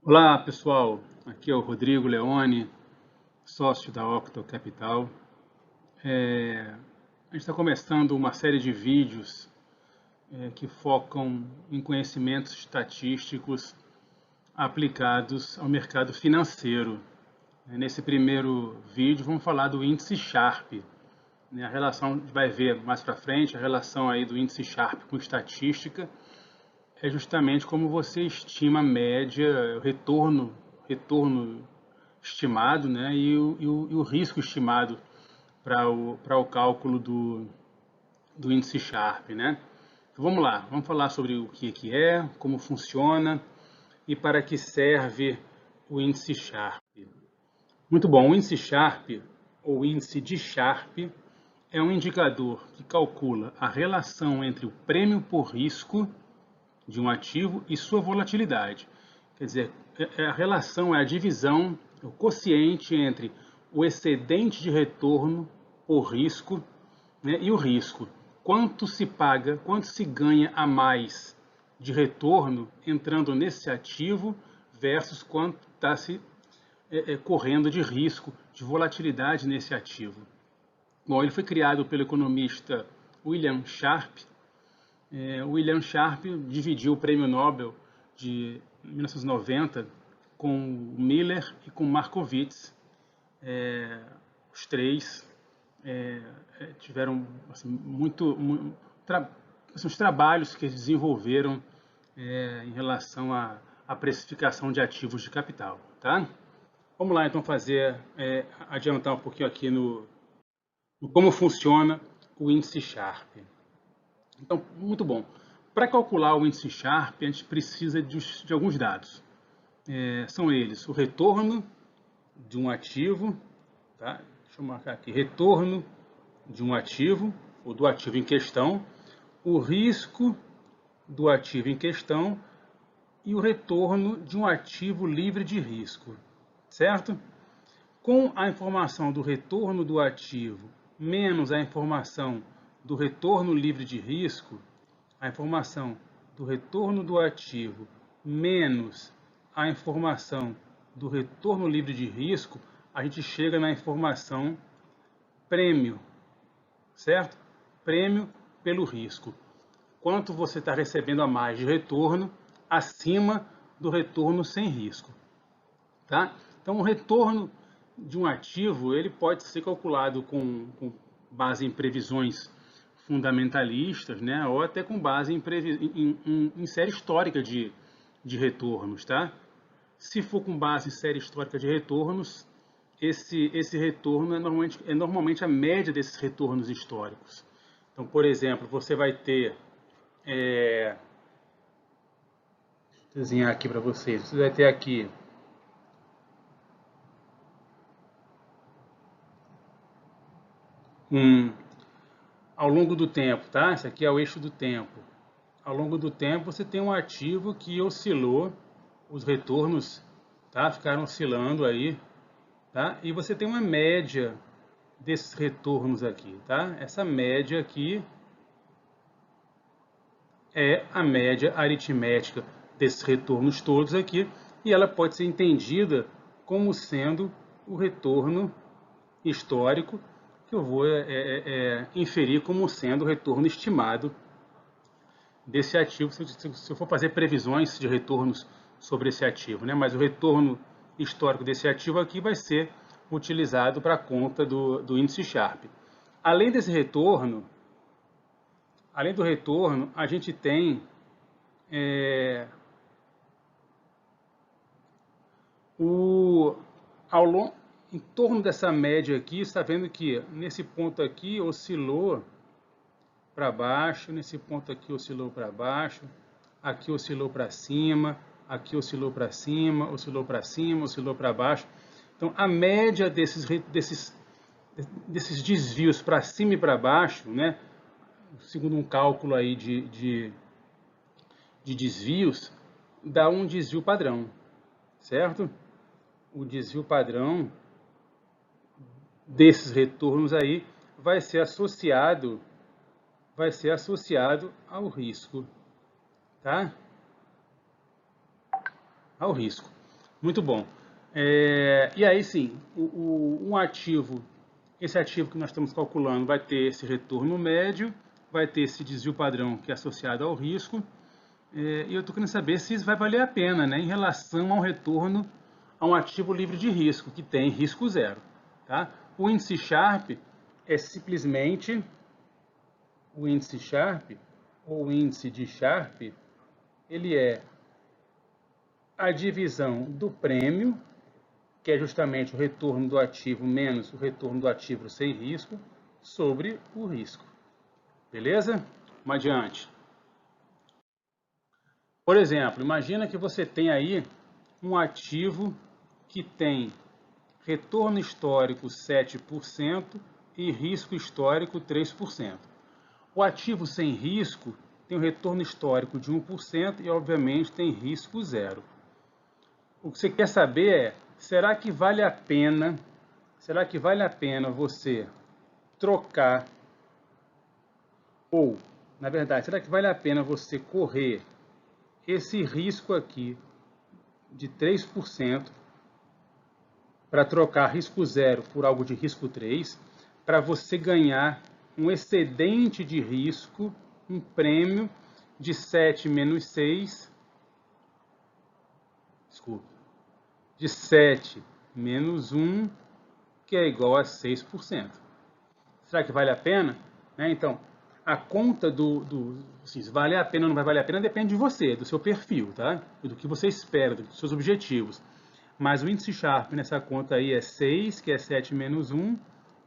Olá pessoal, aqui é o Rodrigo Leone, sócio da Octo Capital. A gente está começando uma série de vídeos que focam em conhecimentos estatísticos aplicados ao mercado financeiro. Nesse primeiro vídeo vamos falar do índice Sharpe. A relação, a gente vai ver mais para frente, a relação aí do índice Sharpe com estatística é justamente como você estima a média, o retorno estimado, né, e o risco estimado para o cálculo do índice Sharpe, né? Então, vamos lá, vamos falar sobre o que é, como funciona e para que serve o índice Sharpe. Muito bom, o índice Sharpe, ou índice de Sharpe, é um indicador que calcula a relação entre o prêmio por risco de um ativo e sua volatilidade. Quer dizer, a relação é a divisão, o quociente entre o excedente de retorno por risco, né, e o risco. Quanto se paga, quanto se ganha a mais de retorno entrando nesse ativo versus quanto está se correndo de risco, de volatilidade nesse ativo. Bom, ele foi criado pelo economista William Sharpe. William Sharpe dividiu o prêmio Nobel de 1990 com Miller e com Markowitz. Os três tiveram assim, os trabalhos que eles desenvolveram em relação à precificação de ativos de capital. Tá? Vamos lá então adiantar um pouquinho aqui no como funciona o índice Sharpe. Então, muito bom. Para calcular o índice Sharpe, a gente precisa de alguns dados. São eles o retorno de um ativo, tá? Deixa eu marcar aqui, retorno de um ativo, ou do ativo em questão, o risco do ativo em questão e o retorno de um ativo livre de risco, certo? Com a informação do retorno do ativo menos a informação do retorno livre de risco, a informação do retorno do ativo menos a informação do retorno livre de risco, a gente chega na informação prêmio, certo? Prêmio pelo risco. Quanto você está recebendo a mais de retorno acima do retorno sem risco, tá? Então, o retorno de um ativo ele pode ser calculado com base em previsões fundamentalistas, né, ou até com base em série histórica de retornos. Tá? Se for com base em série histórica de retornos, esse retorno é normalmente a média desses retornos históricos. Então, por exemplo, você vai ter... Vou desenhar aqui para vocês. Você vai ter aqui ao longo do tempo, tá? Esse aqui é o eixo do tempo. Ao longo do tempo, você tem um ativo que oscilou, os retornos, tá? Ficaram oscilando aí, tá? E você tem uma média desses retornos aqui, tá? Essa média aqui é a média aritmética desses retornos todos aqui, e ela pode ser entendida como sendo o retorno histórico, que eu vou inferir como sendo o retorno estimado desse ativo, se eu for fazer previsões de retornos sobre esse ativo, né? Mas o retorno histórico desse ativo aqui vai ser utilizado para a conta do índice Sharpe. Além desse retorno, além do retorno, a gente tem em torno dessa média aqui, está vendo que nesse ponto aqui oscilou para baixo, nesse ponto aqui oscilou para baixo, aqui oscilou para cima, aqui oscilou para cima, oscilou para cima, oscilou para baixo. Então, a média desses desvios para cima e para baixo, né, segundo um cálculo aí de desvios, dá um desvio padrão, certo? O desvio padrão desses retornos aí vai ser associado ao risco, tá? Ao risco. Muito bom. E aí sim, um ativo, esse ativo que nós estamos calculando vai ter esse retorno médio, vai ter esse desvio padrão que é associado ao risco, e eu estou querendo saber se isso vai valer a pena, né, em relação ao retorno a um ativo livre de risco, que tem risco zero. Tá? O índice Sharpe é simplesmente o índice Sharpe, ou o índice de Sharpe, ele é a divisão do prêmio, que é justamente o retorno do ativo menos o retorno do ativo sem risco, sobre o risco. Beleza? Vamos adiante. Por exemplo, imagina que você tem aí um ativo que tem retorno histórico 7% e risco histórico 3%. O ativo sem risco tem um retorno histórico de 1% e, obviamente, tem risco zero. O que você quer saber é, será que vale a pena você trocar, ou, na verdade, será que vale a pena você correr esse risco aqui de 3% para trocar risco zero por algo de risco 3, para você ganhar um excedente de risco, um prêmio de 7 menos 6, de 7 menos 1, que é igual a 6%. Será que vale a pena? Então, a conta se vale a pena ou não vai valer a pena depende de você, do seu perfil, tá? Do que você espera, dos seus objetivos. Mas o índice Sharpe nessa conta aí é 6, que é 7 menos 1,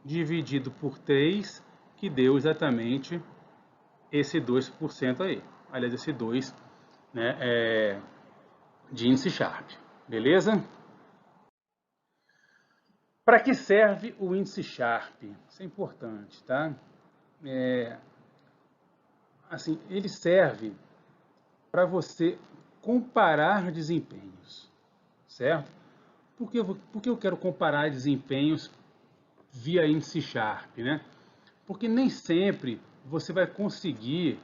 dividido por 3, que deu exatamente esse 2% aí. Aliás, esse 2, né, de índice Sharpe. Beleza? Para que serve o índice Sharpe? Isso é importante, tá? Assim, ele serve para você comparar desempenhos, certo? Por que eu quero comparar desempenhos via índice Sharpe, né? Porque nem sempre você vai conseguir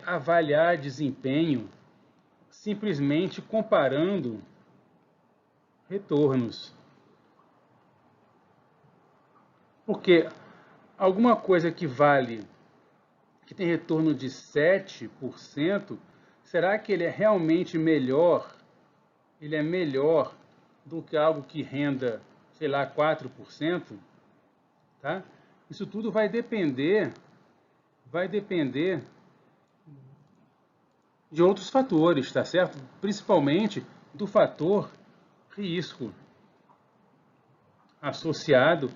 avaliar desempenho simplesmente comparando retornos. Porque alguma coisa que tem retorno de 7%, será que ele é realmente melhor? Ele é melhor do que algo que renda, sei lá, 4%? Tá? Isso tudo vai depender de outros fatores, tá certo? Principalmente do fator risco associado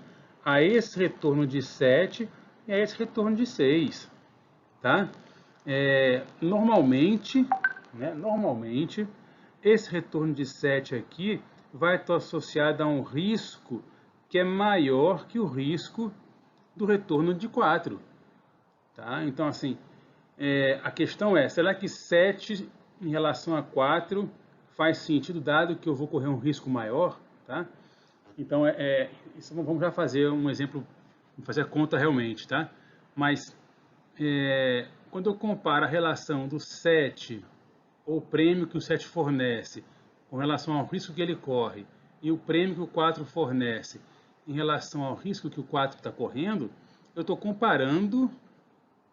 a esse retorno de 7 e a esse retorno de 6, tá? Normalmente, esse retorno de 7 aqui vai estar associado a um risco que é maior que o risco do retorno de 4. Tá? Então, assim, a questão é, será que 7 em relação a 4 faz sentido, dado que eu vou correr um risco maior? Tá? Então, isso vamos já fazer um exemplo, fazer a conta realmente. Tá? Mas, quando eu comparo a relação do 7, ou o prêmio que o 7 fornece, com relação ao risco que ele corre, e o prêmio que o 4 fornece em relação ao risco que o 4 está correndo, eu estou comparando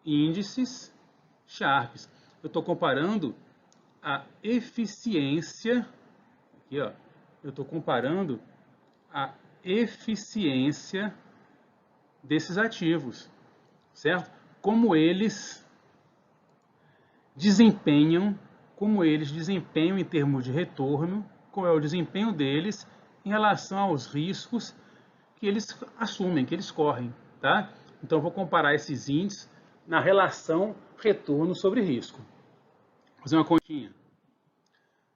índices Sharpes. Eu estou comparando a eficiência, aqui, ó, eu estou comparando a eficiência desses ativos, certo? Como eles desempenham em termos de retorno, qual é o desempenho deles em relação aos riscos que eles assumem, que eles correm, tá? Então, eu vou comparar esses índices na relação retorno sobre risco. Vou fazer uma continha.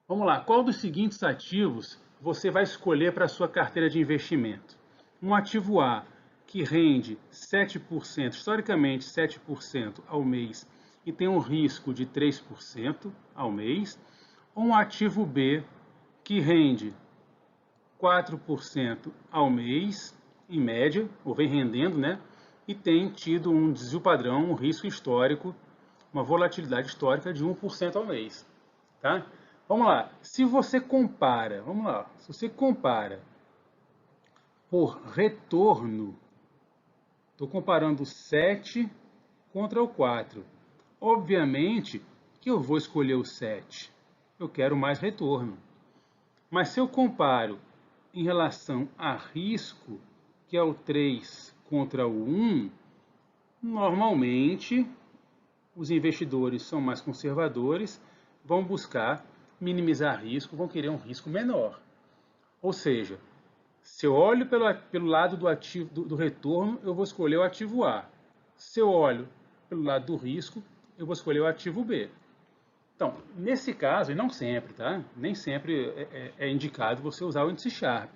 Vamos lá, qual dos seguintes ativos você vai escolher para a sua carteira de investimento? Um ativo A, que rende 7%, historicamente 7% ao mês, e tem um risco de 3% ao mês, ou um ativo B, que rende 4% ao mês, em média, ou vem rendendo, né? E tem tido um desvio padrão, um risco histórico, uma volatilidade histórica de 1% ao mês. Tá? Vamos lá, se você compara, vamos lá, se você compara por retorno, estou comparando o 7 contra o 4. Obviamente que eu vou escolher o 7. Eu quero mais retorno. Mas se eu comparo em relação a risco, que é o 3 contra o 1, normalmente os investidores são mais conservadores, vão buscar minimizar risco, vão querer um risco menor. Ou seja, se eu olho pelo lado do ativo do retorno, eu vou escolher o ativo A. Se eu olho pelo lado do risco, eu vou escolher o ativo B. Então, nesse caso, e não sempre, tá? Nem sempre é indicado você usar o índice Sharpe.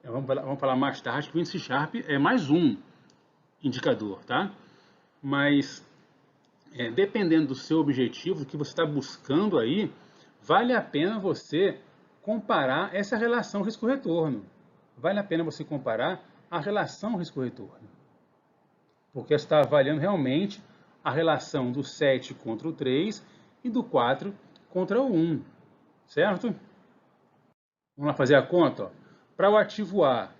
Vamos falar mais tarde que o índice Sharpe é mais um indicador, tá? Mas, dependendo do seu objetivo, do que você está buscando aí, vale a pena você comparar essa relação risco-retorno. Vale a pena você comparar a relação risco-retorno. Porque você está avaliando realmente a relação do 7 contra o 3 e do 4 contra o 1, certo? Vamos lá fazer a conta. Para o ativo A,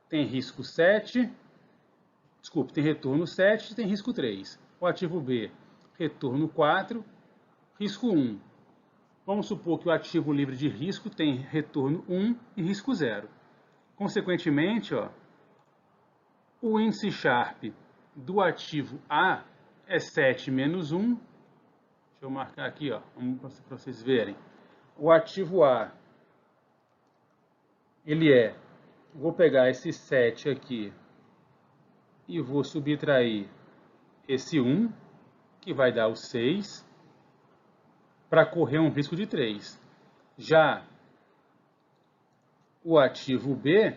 tem risco 7, desculpe, tem retorno 7 e tem risco 3. O ativo B, retorno 4, risco 1. Vamos supor que o ativo livre de risco tem retorno 1 e risco 0. Consequentemente, o índice Sharpe do ativo A é 7 menos 1. Deixa eu marcar aqui, para vocês verem. O ativo A, ele vou pegar esse 7 aqui e vou subtrair esse 1, que vai dar o 6, para correr um risco de 3. Já o ativo B,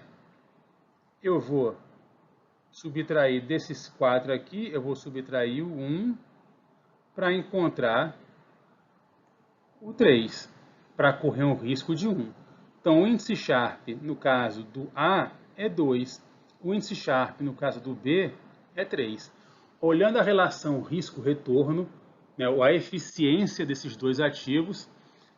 eu vou subtrair desses 4 aqui, eu vou subtrair o 1 para encontrar o 3, para correr um risco de 1. Então, o índice Sharpe, no caso do A, é 2. O índice Sharpe, no caso do B, é 3. Olhando a relação risco-retorno, né, a eficiência desses dois ativos,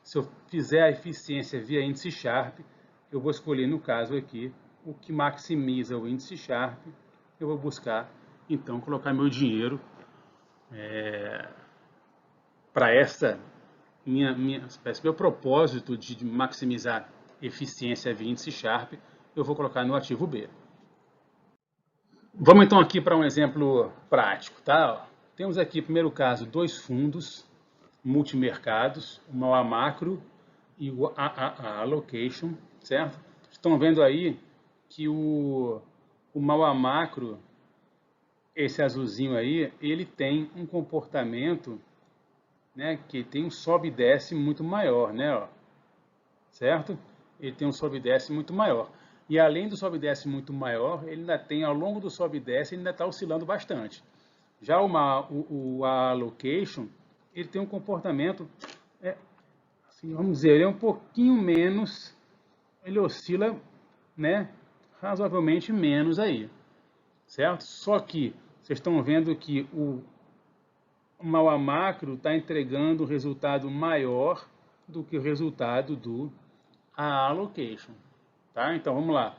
se eu fizer a eficiência via índice Sharpe, eu vou escolher, no caso aqui, o que maximiza o índice Sharpe. Eu vou buscar, então, colocar meu dinheiro para meu propósito de maximizar eficiência via índice Sharpe, eu vou colocar no ativo B. Vamos então aqui para um exemplo prático, tá? Temos aqui, primeiro caso, dois fundos multimercados, o MAUA Macro e o AAA Allocation, certo? Estão vendo aí que o MAUA Macro, esse azulzinho aí, ele tem um comportamento, né, que tem um sobe e desce muito maior, né, ó, certo? Ele tem um sobe e desce muito maior. E além do sobe e desce muito maior, ele ainda tem, ao longo do sobe e desce, ele ainda está oscilando bastante. Já o allocation, ele tem um comportamento, assim, vamos dizer, ele é um pouquinho menos, ele oscila, né, razoavelmente menos aí, certo? Só que vocês estão vendo que o MAUA Macro está entregando resultado maior do que o resultado do allocation, tá? Então vamos lá.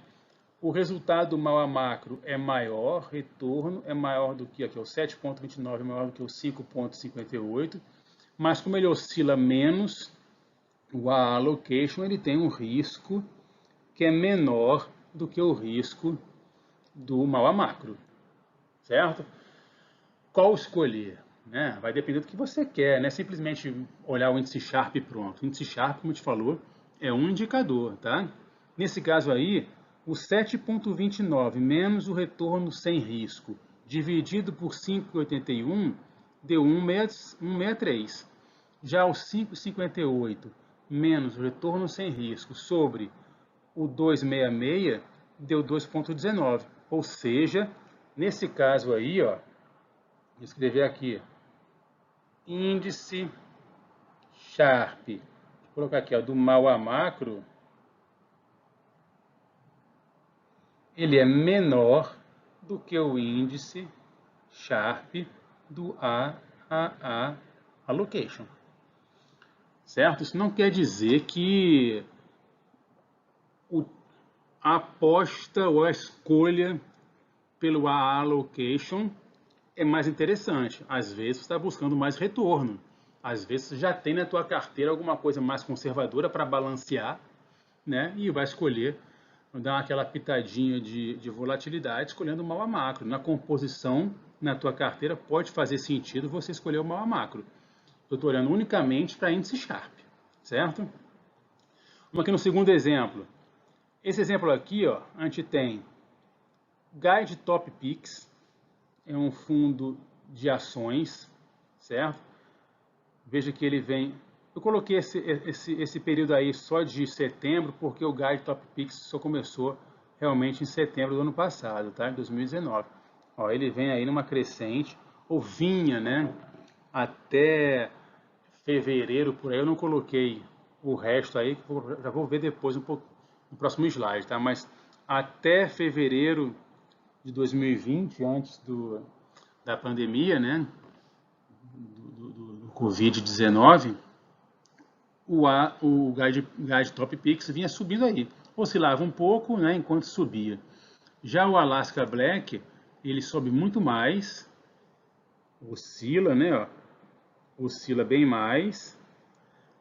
O resultado do MAUA Macro é maior, retorno é maior do que aqui, o 7,29 é maior do que o 5,58, mas como ele oscila menos, o allocation ele tem um risco que é menor do que o risco do MAUA Macro, certo? Qual escolher? Né? Vai depender do que você quer, não é simplesmente olhar o índice Sharpe e pronto. O índice Sharpe, como eu te falou, é um indicador, tá? Nesse caso aí, o 7,29 menos o retorno sem risco, dividido por 5,81, deu 1,63. Já o 5,58 menos o retorno sem risco sobre o 2,66, deu 2,19. Ou seja, nesse caso aí, ó, vou escrever aqui, índice Sharpe, vou colocar aqui, ó, do MAUA Macro, ele é menor do que o índice Sharpe do AAA Allocation. certo? Isso não quer dizer que a aposta ou a escolha pelo allocation é mais interessante. Às vezes você está buscando mais retorno. Às vezes você já tem na tua carteira alguma coisa mais conservadora para balancear, né? E vai escolher, dar aquela pitadinha de volatilidade, escolhendo o mal a macro. Na composição, na tua carteira, pode fazer sentido você escolher o mal a macro. Eu estou olhando unicamente para índice Sharp, certo? Vamos aqui no segundo exemplo. Esse exemplo aqui, ó, a gente tem Guide Top Picks, é um fundo de ações, certo? Veja que ele vem... Eu coloquei esse período aí só de setembro, porque o Guide Top Picks só começou realmente em setembro do ano passado, tá? Em 2019. Ó, ele vem aí numa crescente, ou vinha, né? Até fevereiro, por aí, eu não coloquei o resto aí, que já vou ver depois um pouco no próximo slide, tá? Mas até fevereiro de 2020, antes da pandemia, né? Do Covid-19, o Guide Top Picks vinha subindo aí. Oscilava um pouco, né, enquanto subia. Já o Alaska Black, ele sobe muito mais, oscila, né, ó, oscila bem mais,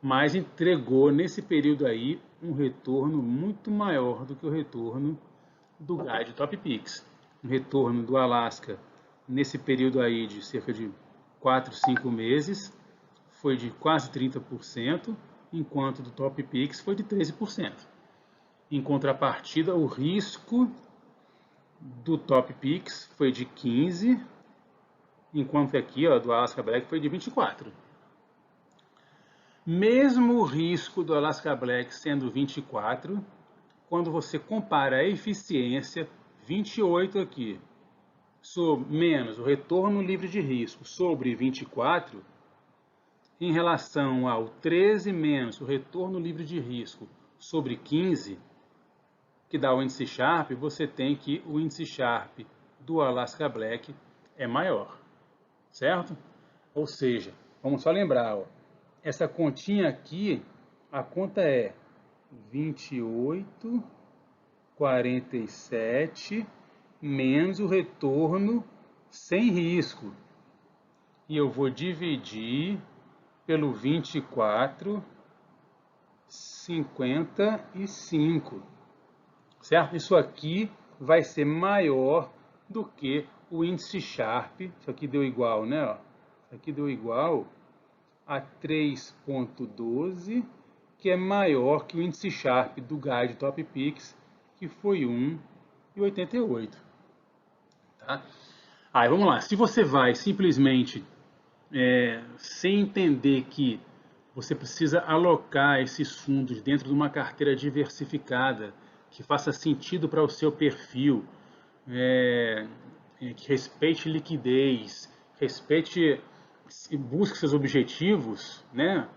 mas entregou nesse período aí um retorno muito maior do que o retorno do Guide Top Picks. O retorno do Alaska nesse período aí de cerca de 4, 5 meses foi de quase 30%, enquanto do Top Picks foi de 13%. Em contrapartida, o risco do Top Picks foi de 15%, enquanto aqui, ó, do Alaska Black foi de 24%. Mesmo o risco do Alaska Black sendo 24%, quando você compara a eficiência, 28 aqui, menos o retorno livre de risco sobre 24, em relação ao 13 menos o retorno livre de risco sobre 15, que dá o índice Sharp, você tem que o índice Sharp do Alaska Black é maior, certo? Ou seja, vamos só lembrar, ó, essa continha aqui, a conta é 28,47 menos o retorno sem risco. E eu vou dividir pelo 24,55, certo? Isso aqui vai ser maior do que o índice Sharp. Isso aqui deu igual, né? Ó. Isso aqui deu igual a 3,12, que é maior que o índice Sharp do Guide Top Picks, que foi 1,88. Tá? Aí, vamos lá. Se você vai simplesmente sem entender que você precisa alocar esses fundos dentro de uma carteira diversificada, que faça sentido para o seu perfil, que respeite liquidez, respeite e busque seus objetivos, né?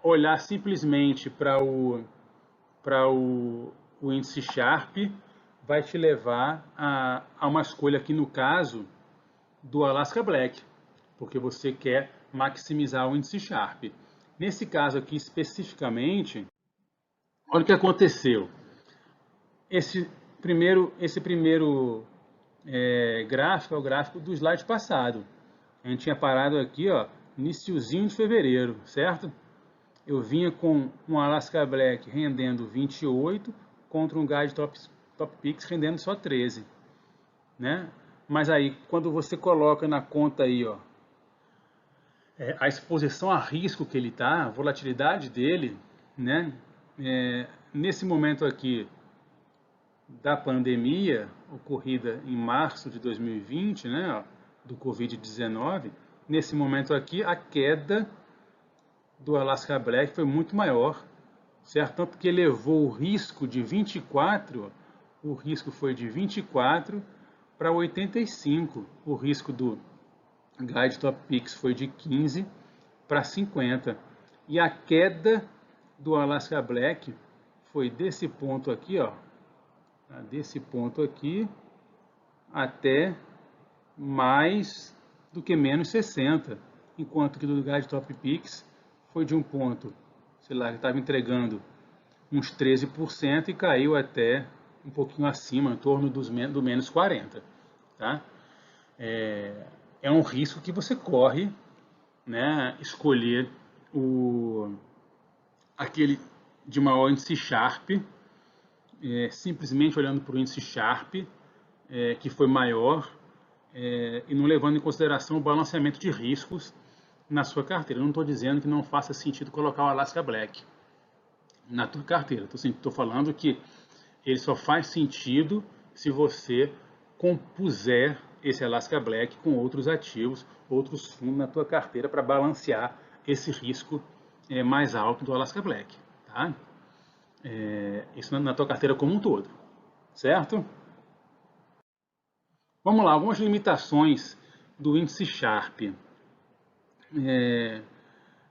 Olhar simplesmente para o índice Sharp vai te levar a uma escolha aqui no caso do Alaska Black, porque você quer maximizar o índice Sharp. Nesse caso aqui especificamente, olha o que aconteceu. Esse primeiro gráfico é o gráfico do slide passado. A gente tinha parado aqui, ó, iniciozinho de fevereiro, certo? Eu vinha com um Alaska Black rendendo 28 contra um Guide Top Picks rendendo só 13, né? Mas aí, quando você coloca na conta aí, ó, a exposição a risco que ele está, a volatilidade dele, né? Nesse momento aqui da pandemia, ocorrida em março de 2020, né, ó, do Covid-19, nesse momento aqui, a queda do Alaska Black foi muito maior, certo? Tanto que elevou o risco de 24, o risco foi de 24 para 85, o risco do Guide Top Picks foi de 15 para 50, e a queda do Alaska Black foi desse ponto aqui, ó, desse ponto aqui até mais do que menos 60, enquanto que do Guide Top Picks foi de um ponto, sei lá, que estava entregando uns 13% e caiu até um pouquinho acima, em torno do menos 40%. Tá? É um risco que você corre, né, escolher aquele de maior índice Sharpe, simplesmente olhando para o índice Sharpe, que foi maior, e não levando em consideração o balanceamento de riscos na sua carteira. Eu não estou dizendo que não faça sentido colocar o Alaska Black na tua carteira. Estou falando que ele só faz sentido se você compuser esse Alaska Black com outros ativos, outros fundos na tua carteira para balancear esse risco mais alto do Alaska Black. Tá? Isso na tua carteira como um todo. Certo? Vamos lá, algumas limitações do índice Sharpe.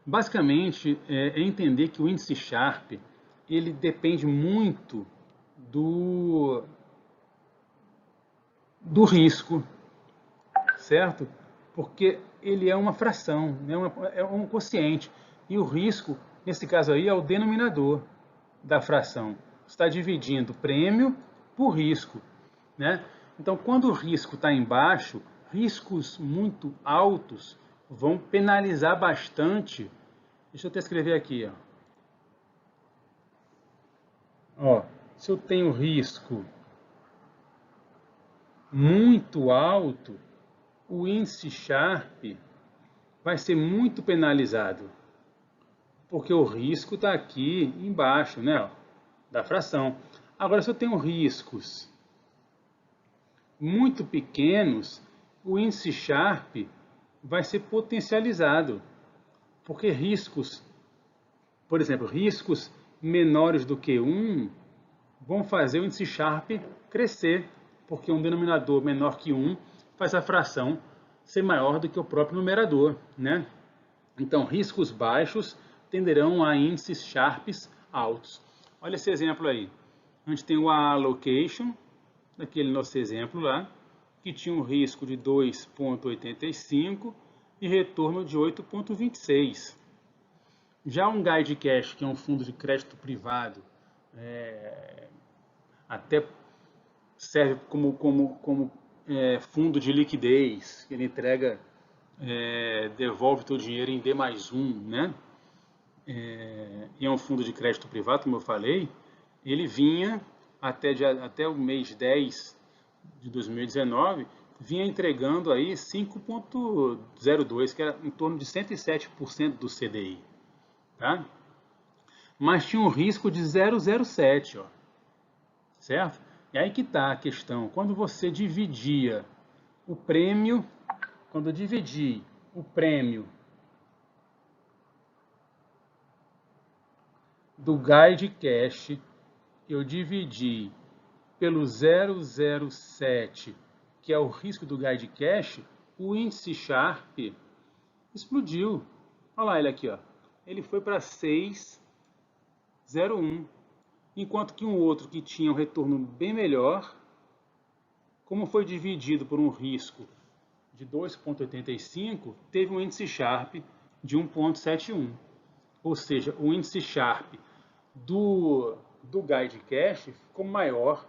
Basicamente, é entender que o índice Sharpe ele depende muito do risco, certo? Porque ele é uma fração, né? É um quociente. E o risco, nesse caso aí, é o denominador da fração. Você está dividindo prêmio por risco, né? Então, quando o risco está embaixo, riscos muito altos vão penalizar bastante. Deixa eu até escrever aqui, ó. Se eu tenho risco muito alto, o índice Sharpe vai ser muito penalizado, porque o risco está aqui embaixo, né, da fração. Agora, se eu tenho riscos muito pequenos, o índice Sharpe vai ser potencializado, porque riscos, por exemplo, riscos menores do que 1 vão fazer o índice Sharpe crescer, porque um denominador menor que 1 faz a fração ser maior do que o próprio numerador, né? Então, riscos baixos tenderão a índices Sharpes altos. Olha esse exemplo aí. A gente tem o allocation, daquele nosso exemplo lá, que tinha um risco de 2,85 e retorno de 8,26. Já um Guide Cash, que é um fundo de crédito privado, até serve como fundo de liquidez, ele entrega, devolve teu dinheiro em D+1, né? E é um fundo de crédito privado, como eu falei, ele vinha até o mês 10 de 2019, vinha entregando aí 5,02, que era em torno de 107% do CDI. Tá? Mas tinha um risco de 0,07, ó, certo? E aí que está a questão. Quando você dividia o prêmio, quando eu dividi o prêmio do Guide Cash, eu dividi pelo 0,07, que é o risco do Guide Cash, o índice Sharpe explodiu. Olha lá ele aqui, ó. Ele foi para 6,01. Enquanto que um outro que tinha um retorno bem melhor, como foi dividido por um risco de 2,85, teve um índice Sharpe de 1,71. Ou seja, o índice Sharpe do Guide Cash ficou maior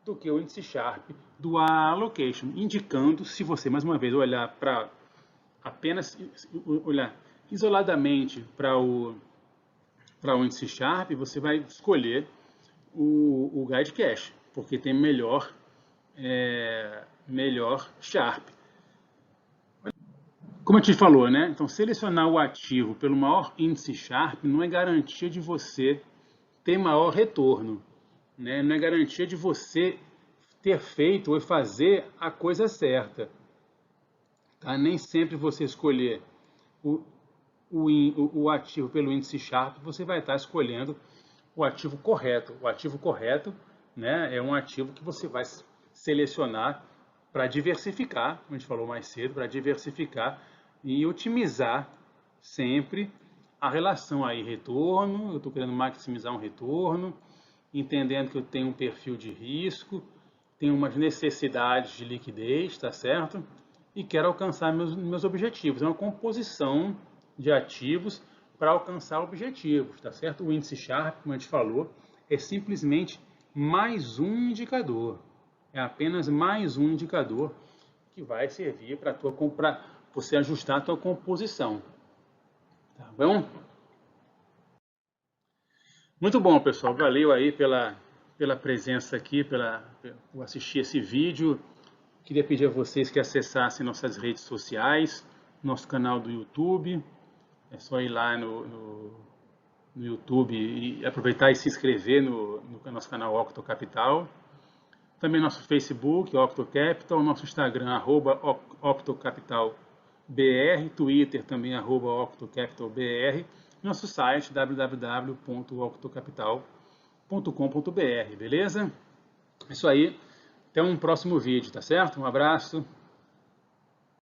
do que o índice Sharpe do Allocation, indicando, se você mais uma vez olhar para apenas olhar isoladamente para o índice Sharpe, você vai escolher o Guide Cash, porque tem melhor Sharpe. Como eu te falou, né? Então, selecionar o ativo pelo maior índice Sharpe não é garantia de você ter maior retorno, né? Não é garantia de você ter feito ou fazer a coisa certa. Tá? Nem sempre você escolher o ativo pelo índice Sharpe, você vai estar escolhendo o ativo correto. O ativo correto, né, é um ativo que você vai selecionar para diversificar, como a gente falou mais cedo, para diversificar e otimizar sempre a relação aí retorno. Eu estou querendo maximizar um retorno, entendendo que eu tenho um perfil de risco, tenho umas necessidades de liquidez, tá certo? E quero alcançar meus objetivos. É uma composição de ativos para alcançar objetivos, tá certo? O índice Sharpe, como a gente falou, é simplesmente mais um indicador. É apenas mais um indicador que vai servir para você ajustar a tua composição. Tá bom? Muito bom, pessoal. Valeu aí pela presença aqui, por assistir esse vídeo. Queria pedir a vocês que acessassem nossas redes sociais, nosso canal do YouTube. É só ir lá no YouTube e aproveitar e se inscrever no nosso canal Octo Capital. Também nosso Facebook, Octo Capital, nosso Instagram, @OctoCapitalBR, Twitter também, @OctoCapitalBR, nosso site, www.octocapital.com.br, beleza? Isso aí, até um próximo vídeo, tá certo? Um abraço.